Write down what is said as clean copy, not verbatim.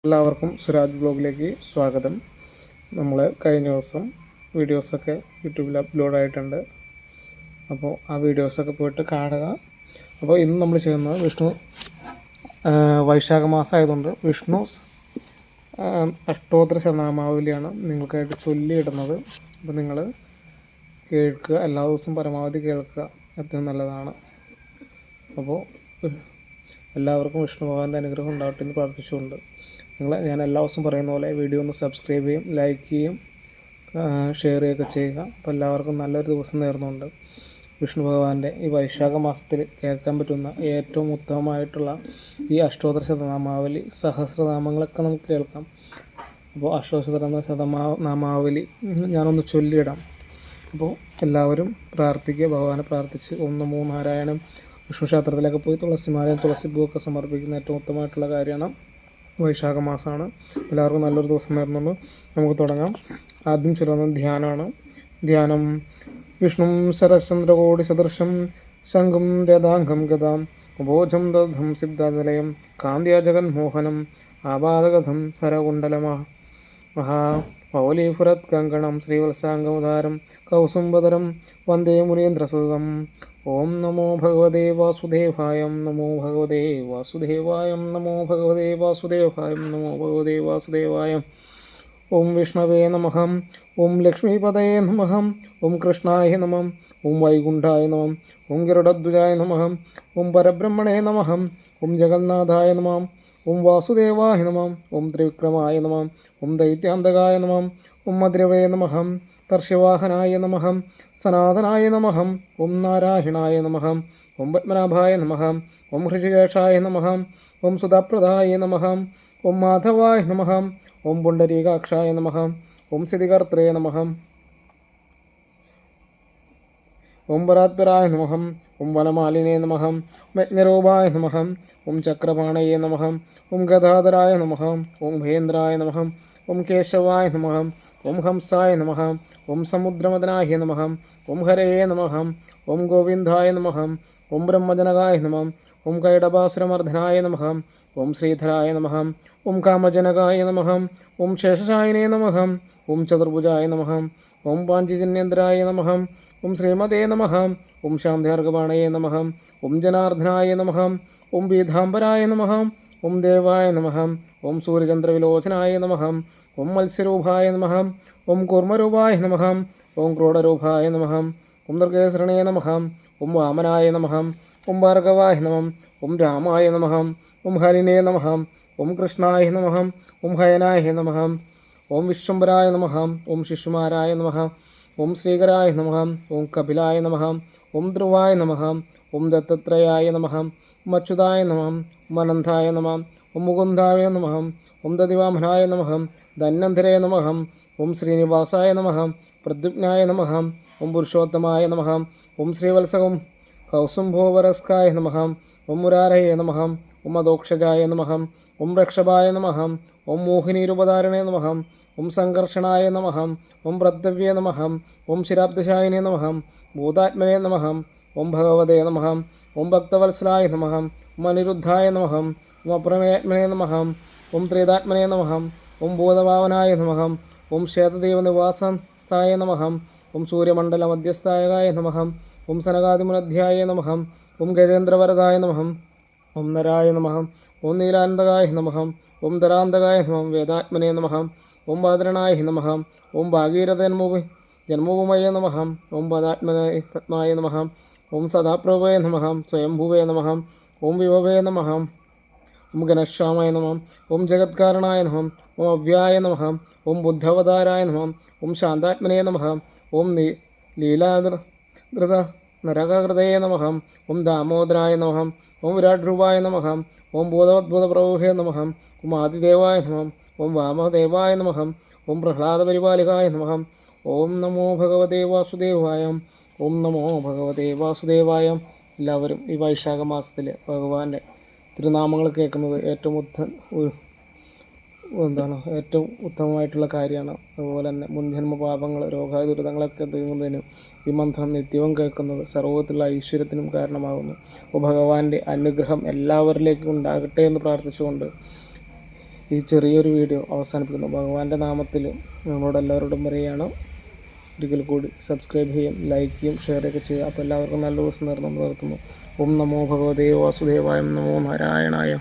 എല്ലാവർക്കും സുരാജ് ബ്ലോഗിലേക്ക് സ്വാഗതം. നമ്മൾ കഴിഞ്ഞ ദിവസം വീഡിയോസൊക്കെ യൂട്യൂബിൽ അപ്ലോഡായിട്ടുണ്ട്. അപ്പോൾ ആ വീഡിയോസൊക്കെ പോയിട്ട് കാണുക. അപ്പോൾ ഇന്ന് നമ്മൾ ചെയ്യുന്നത് വൈശാഖ മാസമായതുകൊണ്ട് വിഷ്ണു അഷ്ടോത്തര ശതനാമാവലിയാണ് നിങ്ങൾക്കായിട്ട് ചൊല്ലിയിടുന്നത്. അപ്പോൾ നിങ്ങൾ കേൾക്കുക, എല്ലാ ദിവസവും പരമാവധി കേൾക്കുക, ഏറ്റവും നല്ലതാണ്. അപ്പോൾ എല്ലാവർക്കും വിഷ്ണു ഭഗവാന്റെ അനുഗ്രഹം ഉണ്ടാവട്ടെ എന്ന് പ്രാർത്ഥിച്ചുകൊണ്ട് ഞാൻ എല്ലാ ദിവസവും പറയുന്ന പോലെ വീഡിയോ ഒന്ന് സബ്സ്ക്രൈബ് ചെയ്യും, ലൈക്ക് ചെയ്യും, ഷെയർ ചെയ്യുകയൊക്കെ ചെയ്യുക. അപ്പോൾ എല്ലാവർക്കും നല്ലൊരു ദിവസം നേർന്നുകൊണ്ട് വിഷ്ണു ഭഗവാന്റെ ഈ വൈശാഖ മാസത്തിൽ കേൾക്കാൻ പറ്റുന്ന ഏറ്റവും ഉത്തമമായിട്ടുള്ള ഈ അഷ്ടോത്തര ശതനാമാവലി സഹസ്രനാമങ്ങളൊക്കെ നമുക്ക് കേൾക്കാം. അപ്പോൾ അഷ്ടോത്തര ശതനാമാവലി ഞാനൊന്ന് ചൊല്ലിയിടാം. അപ്പോൾ എല്ലാവരും പ്രാർത്ഥിക്കുക, ഭഗവാനെ പ്രാർത്ഥിച്ച് ഒന്ന് നമോ നാരായണം വിഷ്ണു ക്ഷേത്രത്തിലൊക്കെ പോയി തുളസിമാലയും തുളസിപ്പൂവൊക്കെ സമർപ്പിക്കുന്ന ഏറ്റവും ഉത്തമമായിട്ടുള്ള കാര്യമാണ്. വൈശാഖ മാസമാണ്. എല്ലാവർക്കും നല്ലൊരു ദിവസം നേർന്നുള്ളൂ. നമുക്ക് തുടങ്ങാം. ആദ്യം ചൊല്ലുന്നത് ധ്യാനമാണ്. ധ്യാനം വിഷ്ണു ശരചന്ദ്രകോടി സദൃശം ശംഖം രഥാംഗം ഗതാം ഉപോജം ദധം സിദ്ധാതലയം കാന്ത്യ ജഗന്മോഹനം ആപാദഗധം ഹരകുണ്ടലമഹാ മൗലീഫുരത് കങ്കണം ശ്രീവത്സാംഗമുദാരം കൗസുംബതരം വന്ദേ മുനീന്ദ്രസുതം. ഓം നമോ ഭഗവതേ വാസുദേവായം നമോ ഭഗവതേ വാസുദേവായം നമോ ഭഗവതേ വാസുദേവായം നമോ ഭഗവതേ വാസുദേവായം. ഓം വിഷ്ണവേ നമഃ. ഓം ലക്ഷ്മീപതയേ നമഃ. ഓം കൃഷ്ണായ നമഃ. ഓം വൈകുണ്ഠായ നമഃ. ഓം ഗരുഡധ്വജായ നമഃ. ഓം പരബ്രഹ്മണേ നമഃ. ഓം ജഗന്നാഥായ നമഃ. ഓം വാസുദേവായ നമഃ. ഓം ത്രിവിക്രമായ നമഃ. ഓം ദൈത്യാന്തകായ നമഃ. ഓം മദ്രവേ നമഃ. തർശവാഹനായ നമഃ. സനാതനായ നമഃ. ഓം നാരായണായ നമഃ. ഓം പത്മനാഭായ നമഃ. ഓം ഹൃഷികേശായ നമഃ. ഓം സുധാപ്രദായ നമഃ. ഓം മാധവായ നമഃ. ഓം പുണ്ഡരീകാക്ഷായ നമഃ. ഓം സിദ്ധികർത്രേ നമഃ. ഓം പരാത്പരായ നമഃ. ഓം വനമാലിനേ നമഃ. ഓം യജ്ഞരൂപായ നമഃ. ഓം ചക്രപാണയേ നമഃ. ഓം ഗദാധരായ നമഃ. ഓം ഭേന്ദ്രായ നമഃ. ഓം കേശവായ നമഃ. ഓം ഹംസായ നമഃ. ഓം സമുദ്രമദനായ നമഃ. ഓം ഹരയേ നമഃ. ഓം ഗോവിന്ദായ നമഃ. ഓം ബ്രഹ്മജനകായ നമഃ. ഓം കൈടഭാസുരമർദ്ദനായ നമഃ. ഓം ശ്രീധരായ നമഃ. ഓം കാമജനകായ നമഃ. ഓം ശേഷശായിനേ നമഃ. ഓം ചതുർഭുജായ നമഃ. ഓം പാഞ്ചജന്യേന്ദ്രായ നമഃ. ഓം ശ്രീമതേ നമഃ. ഓം ശാന്തിർഗപാണയേ നമഃ. ഓം ജനാർദ്ദനായ നമഃ. ഓം പീതാംബരായ നമഃ. ഓം ദേവായ നമഃ. ഓം സൂര്യചന്ദ്രവിലോചനായ നമഃ. ഓം മത്സ്യരൂപായ നമഃ. ഓം കൂർമ്മരൂപായ നമഃ. ഓം ക്രോഡരൂപായ നമഃ. ഓം ദർഗേശ്രണേ നമഃ. ഓം വാമനായ നമഃ. ഓം ഭാർഗവായ നമഃ. ഓം രാമായ നമഃ. ഓം ഹരിനേ നമഃ. ഓം കൃഷ്ണായ നമഃ. ഓം ഹയനായ നമഃ. ഓം വിശ്വംഭരായ നമഃ. ഓം ശിശുമാരായ നമഃ. ഓം ശ്രീകരായ നമഃ. ഓം കപിലായ നമഃ. ഓം ധ്രുവായ നമഃ. ഓം ദത്തത്രയായ നമഃ. ഓം അച്യുതായ നമഃ. ഓം അനന്തായ നമഃ. ഓം മുകുന്ദായ നമഃ. ഓം ദതിവാമനായ നമഃ. ധന്വന്തരേ നമഃ. ഓം ശ്രീനിവാസായ നമഃ. പ്രദ്യുപ്നായ നമഃ. ഓം പുരുഷോത്തമായ നമഃ. ഓം ശ്രീവത്സകം കൗസുംഭോവരസ്കായ നമഃ. ഓം മുരാരയേ നമഃ. ഓം അദോക്ഷജായ നമഃ. ഓം രക്ഷഭായ നമഃ. ഓം മോഹിനീരുപധാരണേ നമഃ. ഓം സംഘർഷണായ നമഃ. ഓം പ്രദ്യവ്യേ നമഃ. ഓം ശിരാബ്ദശായിനേ നമഃ. ഭൂതാത്മനേ നമഃ. ഓം ഭഗവതേ നമഃ. ഓം ഭക്തവത്സലായ നമഃ. ഓം അനിരുദ്ധായ നമഃ. ഓം അപ്രമേയാത്മനേ നമഃ. ഓം ത്രിതാത്മനേ നമഃ. ഓം ഭൂതഭാവനായ നമഃ. ഓം ശ്വേതദേവനിവാസസ്ഥായ നമഃ. ഓം സൂര്യമണ്ഡലമധ്യസ്ഥായകായ നമഃ. ഓം സനകാദിമുനധ്യായ നമഃ. ഓം ഗജേന്ദ്രവരദായ നമഃ. ഓം നരായ നമഃ. ഓം നീലാനന്ദകായ നമഃ. ഓം ധരാന്തകായ നമഃ. വേദാത്മനേ നമഃ. ഓം ബാദ്രണായ നമഃ. ഓം ഭാഗീരഥജന്മഭൂമയേ നമഃ. ഓം പദ്മായ നമഃ. ഓം സദാപ്രഭവേ നമഃ. സ്വയംഭുവേ നമഃ. ഓം വിഭവേ നമഃ. ഓം ഘനശ്യാമായ നമഃ. ഓം ജഗത്കാരണായ നമഃ. ഓം അവ്യായ നമഃ. ഓം ബുദ്ധവതാരായ നമഃ. ഓം ശാന്താത്മനേ നമഃ. ഓം ലീലാധൃത നരകഹൃദയേ നമഃ. ഓം ദാമോദരായ നമഃ. ഓം വിരാട്രൂപായ നമഃ. ഓം ഭൂതോദ്ഭുതപ്രഭുഹേ നമഃ. ഓം ആദിദേവായ നമഃ. ഓം വാമദേവായ നമഃ. ഓം പ്രഹ്ലാദപരിപാലികായ നമഃ. ഓം നമോ ഭഗവതേ വാസുദേവായ. ഓം നമോ ഭഗവതേ വാസുദേവായ. എല്ലാവരും ഈ വൈശാഖ മാസത്തിൽ ഭഗവാന്റെ തിരുനാമങ്ങൾ കേൾക്കുന്നത് ഏറ്റവും ഏറ്റവും ഉത്തമമായിട്ടുള്ള കാര്യമാണ്. അതുപോലെ തന്നെ മുൻജന്മ പാപങ്ങൾ, രോഗായ ദുരിതങ്ങളൊക്കെ തീർന്നതിനും ഈ മന്ത്രം നിത്യവും കേൾക്കുന്നത് സർവ്വത്തിലുള്ള ഐശ്വര്യത്തിനും കാരണമാകുന്നു. അപ്പോൾ ഭഗവാന്റെ അനുഗ്രഹം എല്ലാവരിലേക്കും ഉണ്ടാകട്ടെ എന്ന് പ്രാർത്ഥിച്ചുകൊണ്ട് ഈ ചെറിയൊരു വീഡിയോ അവസാനിപ്പിക്കുന്നു. ഭഗവാന്റെ നാമത്തിൽ നമ്മളോട് എല്ലാവരോടും പറയുകയാണ്, ഒരിക്കൽ കൂടി സബ്സ്ക്രൈബ് ചെയ്യും, ലൈക്ക് ചെയ്യും, ഷെയറൊക്കെ ചെയ്യുക. അപ്പോൾ എല്ലാവർക്കും നല്ല ദിവസം നേർന്നു നിർത്തുന്നു. ഓം നമോ ഭഗവതേ വാസുദേവായ, നമോ നാരായണായ.